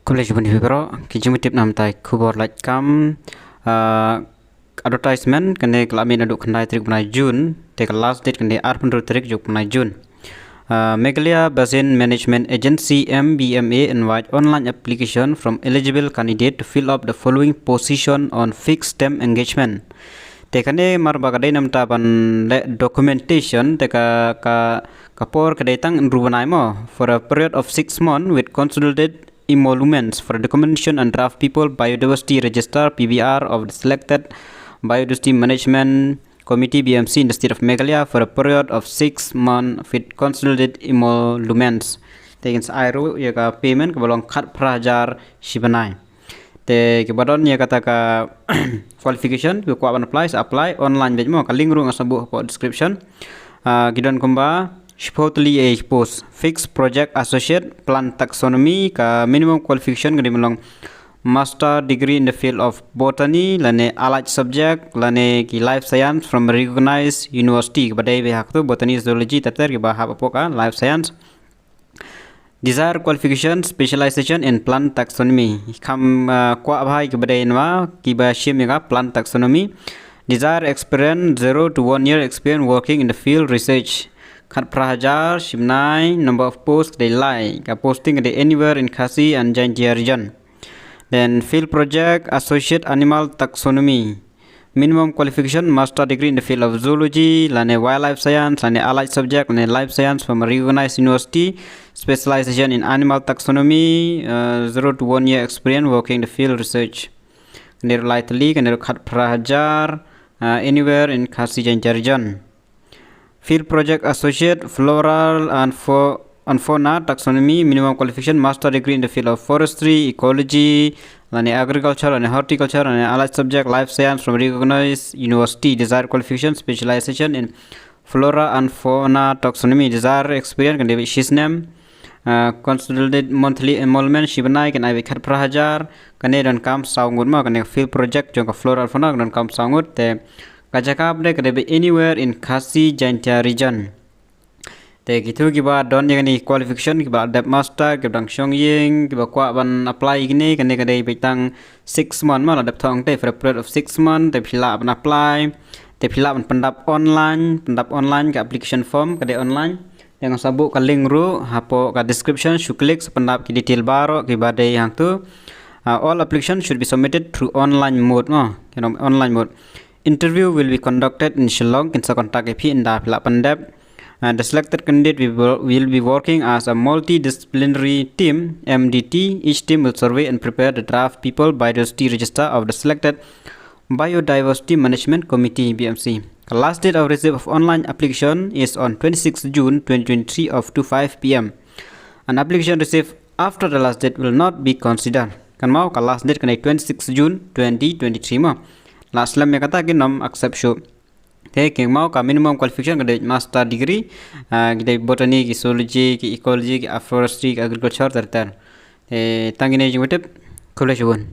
College bun vibro kijimutip nam tai Khubor Laitkam advertisement kene kelamin aduk kendai trik bunai Jun te last date kene 8 trik juk bunai Jun. Meghalaya Basin Management Agency MBMA invite online application from eligible candidate to fill up the following position on fixed term engagement. Tekane marbagadai nam taban documentation teka kapor kadai tang rubanai mo for a period of 6 months with consolidated emoluments for documentation and draft people biodiversity register PBR of the selected biodiversity management committee BMC in the state of Meghalaya for a period of 6 months with consolidated emoluments. Taken airu ya payment ke bolong khat prajar shibanai. Te kebadon ya kata ka qualification ke kuat apply online bejmo ka link ru ngasabu ko description. Gidan kumba Shpotli a post fixed project associate plant taxonomy ka minimum qualification gadi melong master degree in the field of botany lane allied subject lane ki life science from a recognized university badai be hak tu botany zoology tater ki bahap apoka life science. Desired qualification specialization in plant taxonomy kam kwa bhai ki badai nwa ki ba shim ga plant taxonomy. Desired experience 0 to 1 year experience working in the field research. Khat prahajar shimnai number of posts they like posting they anywhere in Khasi and Jaintia region. Then field project associate animal taxonomy minimum qualification master degree in the field of zoology lane wildlife science lane allied subject lane life science from a recognized university specialization in animal taxonomy 0 to 1 year experience working in the field research. Near Laitkam and khat prahajar anywhere in Khasi Jaintia region. Field project associate floral and fauna taxonomy minimum qualification master degree in the field of forestry ecology and agriculture and horticulture and allied subject life science from recognized university. Desired qualification specialization in flora and fauna taxonomy. Desired experience can be his name consolidated monthly enrollment shibanai can I be khat prahajar can don kam saungut ma can field project jong floral fauna don kam saungut te Kajakap de kede anywhere in Khasi Jaintia region. Te gitu kiba don yang ni qualification kiba dep master kiba dang syong ying kiba kwa ban apply gini kene kede bitang 6 month ma dep thong te for a period of 6 month te phila ban apply te phila ban pendap online ke application form kede online yang sabuk ka link ru hapo ka description shu click pendap ki detail baro kiba de yang tu all application should be submitted through online mode no online mode. Interview will be conducted in Shillong in Sakontak EP in Dapla Pandep. And the selected candidate will be working as a multidisciplinary team, MDT. Each team will survey and prepare the draft people biodiversity register of the selected Biodiversity Management Committee BMC. The last date of receipt of online application is on 26 June 2023 of 2:05 p.m. An application received after the last date will not be considered. Kan mau ka last date connect 26 June 2023 ma. Last lam kata ke nom accept show. Te ke mau ka minimum qualification ke master degree ke botany ki zoology ki ecology ki forestry ki agriculture terter. Te tangine jingutip college one.